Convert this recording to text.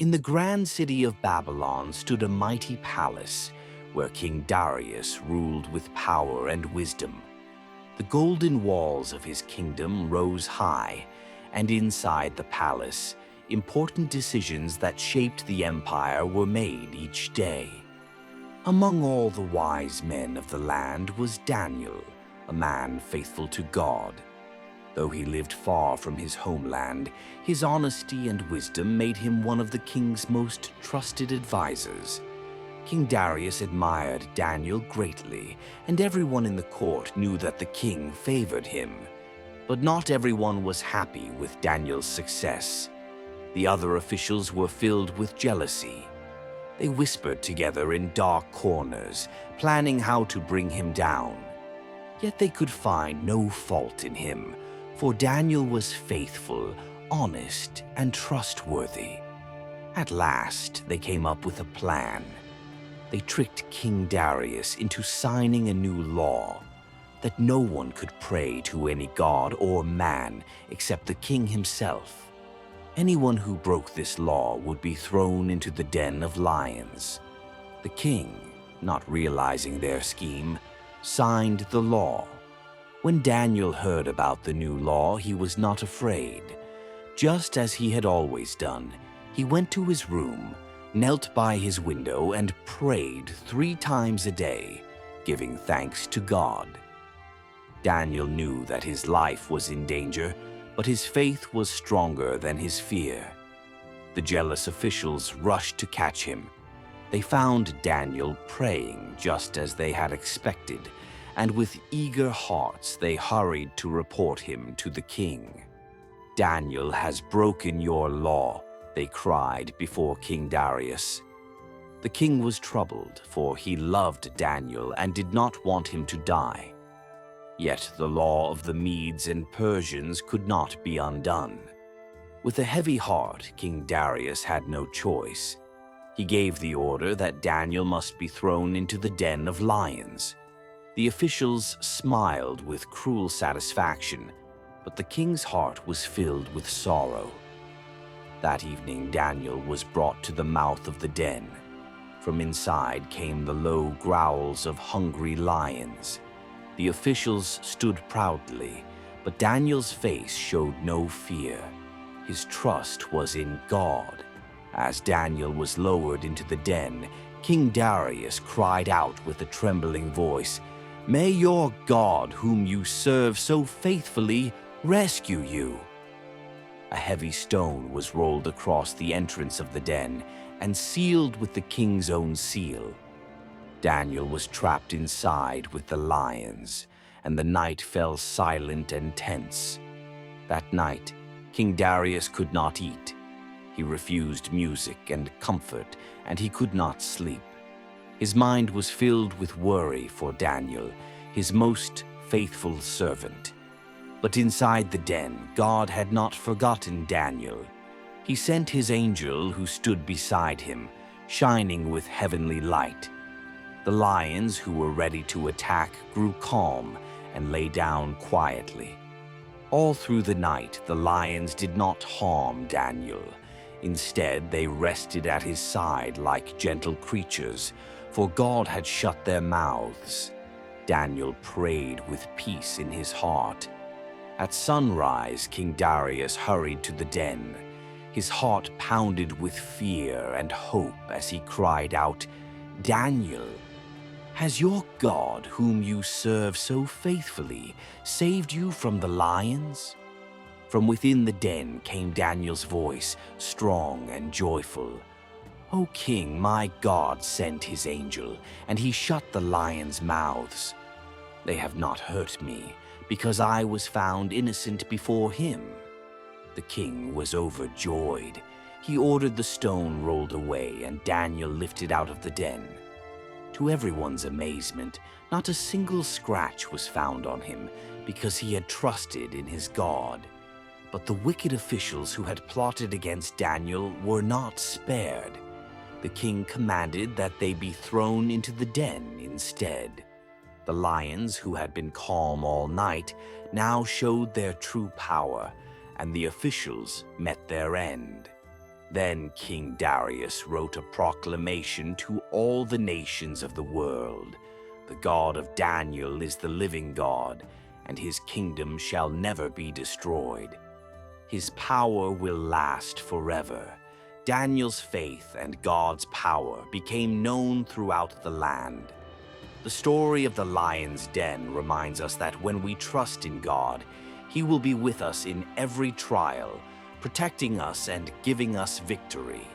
In the grand city of Babylon stood a mighty palace where King Darius ruled with power and wisdom. The golden walls of his kingdom rose high, and inside the palace, important decisions that shaped the empire were made each day. Among all the wise men of the land was Daniel, a man faithful to God. Though he lived far from his homeland, his honesty and wisdom made him one of the king's most trusted advisors. King Darius admired Daniel greatly, and everyone in the court knew that the king favored him. But not everyone was happy with Daniel's success. The other officials were filled with jealousy. They whispered together in dark corners, planning how to bring him down. Yet they could find no fault in him, for Daniel was faithful, honest, and trustworthy. At last, they came up with a plan. They tricked King Darius into signing a new law that no one could pray to any god or man except the king himself. Anyone who broke this law would be thrown into the den of lions. The king, not realizing their scheme, signed the law. When Daniel heard about the new law, he was not afraid. Just as he had always done, he went to his room, knelt by his window, and prayed 3 times a day, giving thanks to God. Daniel knew that his life was in danger, but his faith was stronger than his fear. The jealous officials rushed to catch him. They found Daniel praying just as they had expected, and with eager hearts they hurried to report him to the king. "Daniel has broken your law," they cried before King Darius. The king was troubled, for he loved Daniel and did not want him to die. Yet the law of the Medes and Persians could not be undone. With a heavy heart, King Darius had no choice. He gave the order that Daniel must be thrown into the den of lions. The officials smiled with cruel satisfaction, but the king's heart was filled with sorrow. That evening, Daniel was brought to the mouth of the den. From inside came the low growls of hungry lions. The officials stood proudly, but Daniel's face showed no fear. His trust was in God. As Daniel was lowered into the den, King Darius cried out with a trembling voice, "May your God, whom you serve so faithfully, rescue you." A heavy stone was rolled across the entrance of the den and sealed with the king's own seal. Daniel was trapped inside with the lions, and the night fell silent and tense. That night, King Darius could not eat. He refused music and comfort, and he could not sleep. His mind was filled with worry for Daniel, his most faithful servant. But inside the den, God had not forgotten Daniel. He sent his angel who stood beside him, shining with heavenly light. The lions who were ready to attack grew calm and lay down quietly. All through the night, the lions did not harm Daniel. Instead, they rested at his side like gentle creatures, for God had shut their mouths. Daniel prayed with peace in his heart. At sunrise, King Darius hurried to the den. His heart pounded with fear and hope as he cried out, "Daniel, has your God, whom you serve so faithfully, saved you from the lions?" From within the den came Daniel's voice, strong and joyful. "O King, my God sent his angel, and he shut the lions' mouths. They have not hurt me, because I was found innocent before him." The king was overjoyed. He ordered the stone rolled away, and Daniel lifted out of the den. To everyone's amazement, not a single scratch was found on him, because he had trusted in his God. But the wicked officials who had plotted against Daniel were not spared. The king commanded that they be thrown into the den instead. The lions, who had been calm all night, now showed their true power, and the officials met their end. Then King Darius wrote a proclamation to all the nations of the world. The God of Daniel is the living God, and his kingdom shall never be destroyed. His power will last forever. Daniel's faith and God's power became known throughout the land. The story of the lion's den reminds us that when we trust in God, he will be with us in every trial, protecting us and giving us victory.